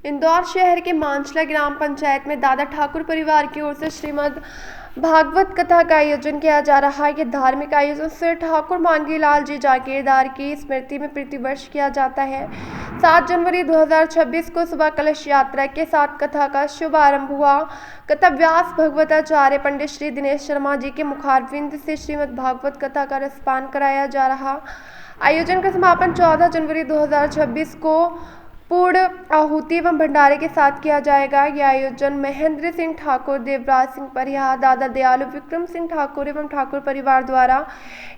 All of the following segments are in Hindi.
इंदौर शहर के मांचला ग्राम पंचायत में दादा ठाकुर परिवार की ओर से श्रीमद् भागवत कथा का आयोजन किया जा रहा है। ये धार्मिक आयोजन श्री ठाकुर मांगीलाल जी जागीरदार की स्मृति में प्रतिवर्ष किया जाता है। 7 जनवरी 2026 को सुबह कलश यात्रा के साथ कथा का शुभारंभ हुआ। कथा व्यास भगवताचार्य पंडित श्री दिनेश शर्मा जी के मुखारविंद से श्रीमद् भागवत कथा का रसपान कराया जा रहा। आयोजन का समापन 14 जनवरी 2026 को पूर्ण आहुति एवं भंडारे के साथ किया जाएगा। यह आयोजन महेंद्र सिंह ठाकुर, देवराज सिंह परिहार, दादा दयालु, विक्रम सिंह ठाकुर एवं ठाकुर परिवार द्वारा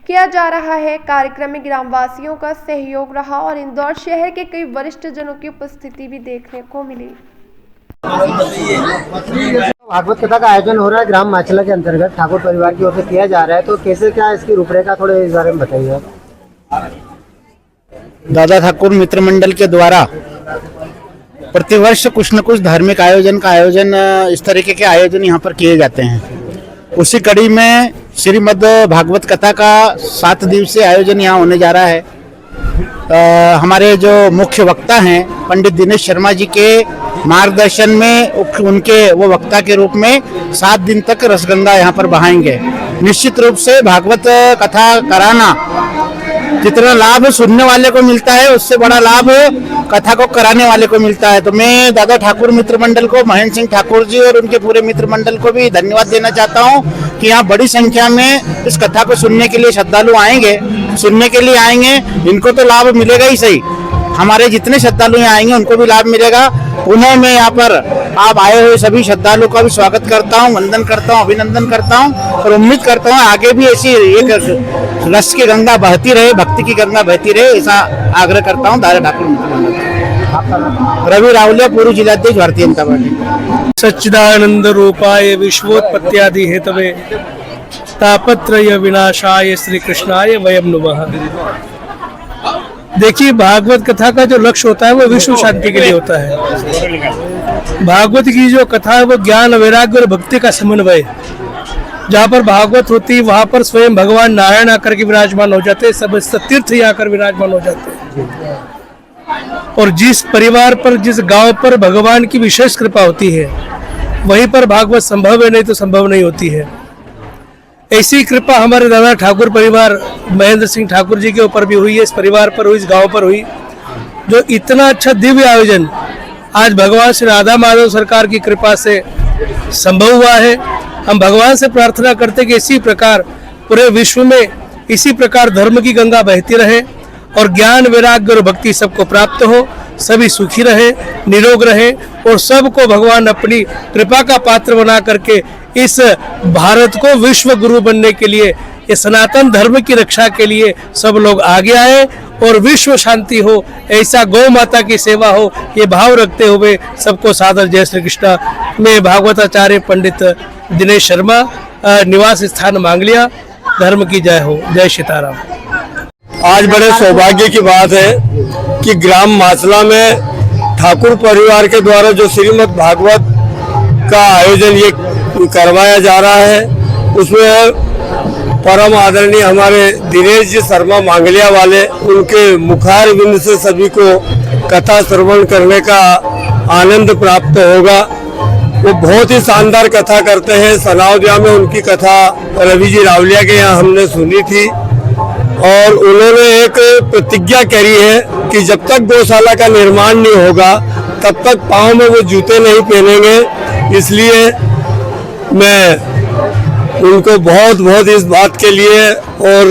किया जा रहा है। कार्यक्रम में ग्रामवासियों का सहयोग रहा और इंदौर शहर के कई वरिष्ठ जनों की उपस्थिति भी देखने को मिली। भागवत कथा का आयोजन हो रहा है ग्राम मांचला के अंतर्गत, ठाकुर परिवार की ओर से किया जा रहा है, तो कैसे क्या इसकी रूपरेखा थोड़े इस बारे में बताइए। दादा ठाकुर मित्र मंडल के द्वारा प्रतिवर्ष कुछ न कुछ धार्मिक आयोजन इस तरीके के आयोजन यहाँ पर किए जाते हैं। उसी कड़ी में श्रीमद् भागवत कथा का 7 दिवसीय आयोजन यहाँ होने जा रहा है। हमारे जो मुख्य वक्ता हैं पंडित दिनेश शर्मा जी के मार्गदर्शन में उनके वो वक्ता के रूप में 7 दिन तक रसगंगा यहाँ पर बहाएंगे। निश्चित रूप से भागवत कथा कराना जितना लाभ सुनने वाले को मिलता है उससे बड़ा लाभ कथा को कराने वाले को मिलता है। तो मैं दादा ठाकुर मित्र मंडल को, महेंद्र सिंह ठाकुर जी और उनके पूरे मित्र मंडल को भी धन्यवाद देना चाहता हूँ कि यहाँ बड़ी संख्या में इस कथा को सुनने के लिए श्रद्धालु आएंगे, इनको तो लाभ मिलेगा ही सही, हमारे जितने श्रद्धालु यहाँ आएंगे उनको भी लाभ मिलेगा। पुनः मैं यहाँ पर आप आए हुए सभी श्रद्धालुओं का भी स्वागत करता हूँ, वंदन करता हूँ, अभिनंदन करता हूँ और उम्मीद करता हूँ आगे भी ऐसी एक रस की गंगा बहती रहे, भक्ति की गंगा बहती रहे, ऐसा आग्रह करता हूँ। दादा ठाकुर रवि रावलिया, पूर्व जिलाध्यक्ष, भारतीय जनता पार्टी। सच्चिदानंद रूपाय विश्वोत्पत्त्यादि हेतवे तापत्रय विनाशाय श्री कृष्णाय वयम नमः। देखिए, भागवत कथा का जो लक्ष्य होता है वो विश्व शांति के लिए होता है। भागवत की जो कथा है वो ज्ञान, वैराग्य और भक्ति का समन्वय। जहाँ पर भागवत होती है वहाँ पर स्वयं भगवान नारायण आकर के विराजमान हो जाते हैं, सब तीर्थ ही आकर विराजमान हो जाते हैं। और जिस परिवार पर, जिस गांव पर भगवान की विशेष कृपा होती है वहीं पर भागवत संभव है, नहीं तो संभव नहीं होती है। ऐसी कृपा हमारे दादा ठाकुर परिवार महेंद्र सिंह ठाकुर जी के ऊपर भी हुई है, इस परिवार पर हुई, इस गांव पर हुई। जो इतना अच्छा दिव्य आयोजन आज भगवान श्री राधा माधव सरकार की कृपा से संभव हुआ है। हम भगवान से प्रार्थना करते कि इसी प्रकार पूरे विश्व में इसी प्रकार धर्म की गंगा बहती रहे और ज्ञान, वैराग्य और भक्ति सबको प्राप्त हो, सभी सुखी रहे, निरोग रहे और सबको भगवान अपनी कृपा का पात्र बना करके इस भारत को विश्व गुरु बनने के लिए, ये सनातन धर्म की रक्षा के लिए सब लोग आगे आए और विश्व शांति हो, ऐसा गौ माता की सेवा हो, ये भाव रखते हुए सबको सादर जय श्री कृष्णा। मैं भागवताचार्य पंडित दिनेश शर्मा, निवास स्थान मांगलिया, धर्म की जय हो, जय सीताराम। आज बड़े सौभाग्य की बात है कि ग्राम मांचला में ठाकुर परिवार के द्वारा जो श्रीमद् भागवत का आयोजन ये करवाया जा रहा है, उसमें परम आदरणीय हमारे दिनेश जी शर्मा मांगलिया वाले, उनके मुखार बिंद से सभी को कथा श्रवण करने का आनंद प्राप्त होगा। वो बहुत ही शानदार कथा करते हैं। सनावदिया में उनकी कथा रवि जी रावलिया के यहाँ हमने सुनी थी और उन्होंने एक प्रतिज्ञा करी है कि जब तक गौशाला का निर्माण नहीं होगा तब तक पाँव में वो जूते नहीं पहनेंगे। इसलिए मैं उनको बहुत बहुत इस बात के लिए और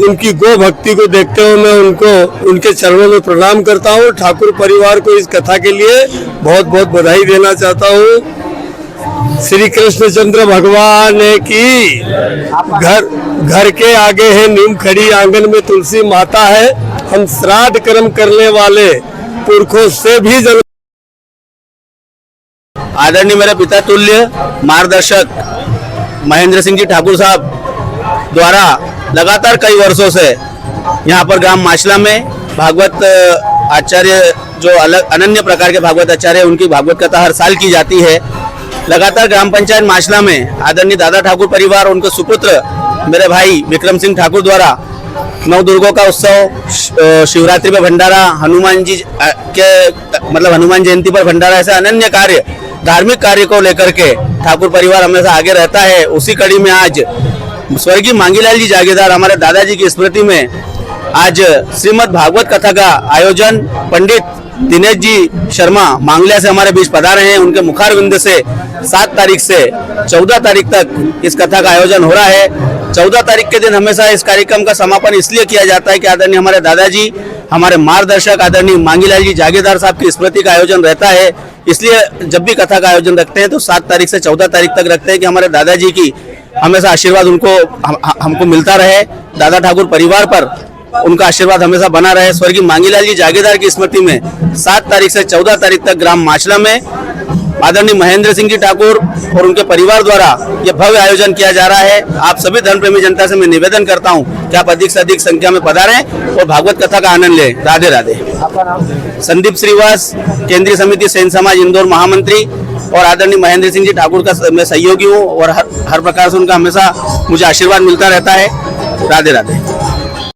उनकी गो भक्ति को देखते हुए मैं उनको उनके चरणों में प्रणाम करता हूँ। ठाकुर परिवार को इस कथा के लिए बहुत बहुत बधाई देना चाहता हूँ। श्री कृष्णचंद्र भगवान की। घर के आगे है नीम खड़ी, आंगन में तुलसी माता है, हम श्राद्ध कर्म करने वाले पुरखों से भी जन्म। आदरणीय मेरे पिता तुल्य मार्गदर्शक महेंद्र सिंह जी ठाकुर साहब द्वारा लगातार कई वर्षों से यहाँ पर ग्राम मांचला में भागवत आचार्य, जो अलग अनन्य प्रकार के भागवत आचार्य, उनकी भागवत कथा हर साल की जाती है। लगातार ग्राम पंचायत मांचला में आदरणीय दादा ठाकुर परिवार, उनके सुपुत्र मेरे भाई विक्रम सिंह ठाकुर द्वारा नवदुर्गों का उत्सव, शिवरात्रि पे भंडारा, हनुमान जी के मतलब हनुमान जयंती पर भंडारा, ऐसे अनन्य कार्य, धार्मिक कार्य को लेकर के ठाकुर परिवार हमेशा आगे रहता है। उसी कड़ी में आज स्वर्गीय मांगीलाल जी जागीरदार हमारे दादाजी की स्मृति में आज श्रीमद् भागवत कथा का आयोजन पंडित दिनेश जी शर्मा मांगलिया से हमारे बीच पधारे हैं। उनके मुखारविंद से 7 तारीख से 14 तारीख तक इस कथा का आयोजन हो रहा है। 14 तारीख के दिन हमेशा इस कार्यक्रम का समापन इसलिए किया जाता है कि आदरणीय हमारे दादाजी, हमारे मार्गदर्शक आदरणीय मांगीलाल जी जागीरदार साहब की स्मृति का आयोजन रहता है। इसलिए जब भी कथा का आयोजन रखते हैं तो 7 तारीख से 14 तारीख तक रखते हैं कि हमारे दादाजी की हमेशा आशीर्वाद हमको मिलता रहे, दादा ठाकुर परिवार पर उनका आशीर्वाद हमेशा बना रहे। स्वर्गीय मांगीलाल जी जागीरदार की स्मृति में 7 तारीख से 14 तारीख तक ग्राम माचला में आदरणीय महेंद्र सिंह जी ठाकुर और उनके परिवार द्वारा यह भव्य आयोजन किया जा रहा है। आप सभी धर्म प्रेमी जनता से मैं निवेदन करता हूं कि आप अधिक से अधिक संख्या में पधारें और भागवत कथा का आनंद लें। राधे राधे। आपका नाम? संदीप श्रीवास, केंद्रीय समिति सेन समाज इंदौर महामंत्री, और आदरणीय महेंद्र सिंह जी ठाकुर का मैं सहयोगी हूँ और हर प्रकार से उनका हमेशा मुझे आशीर्वाद मिलता रहता है। राधे राधे।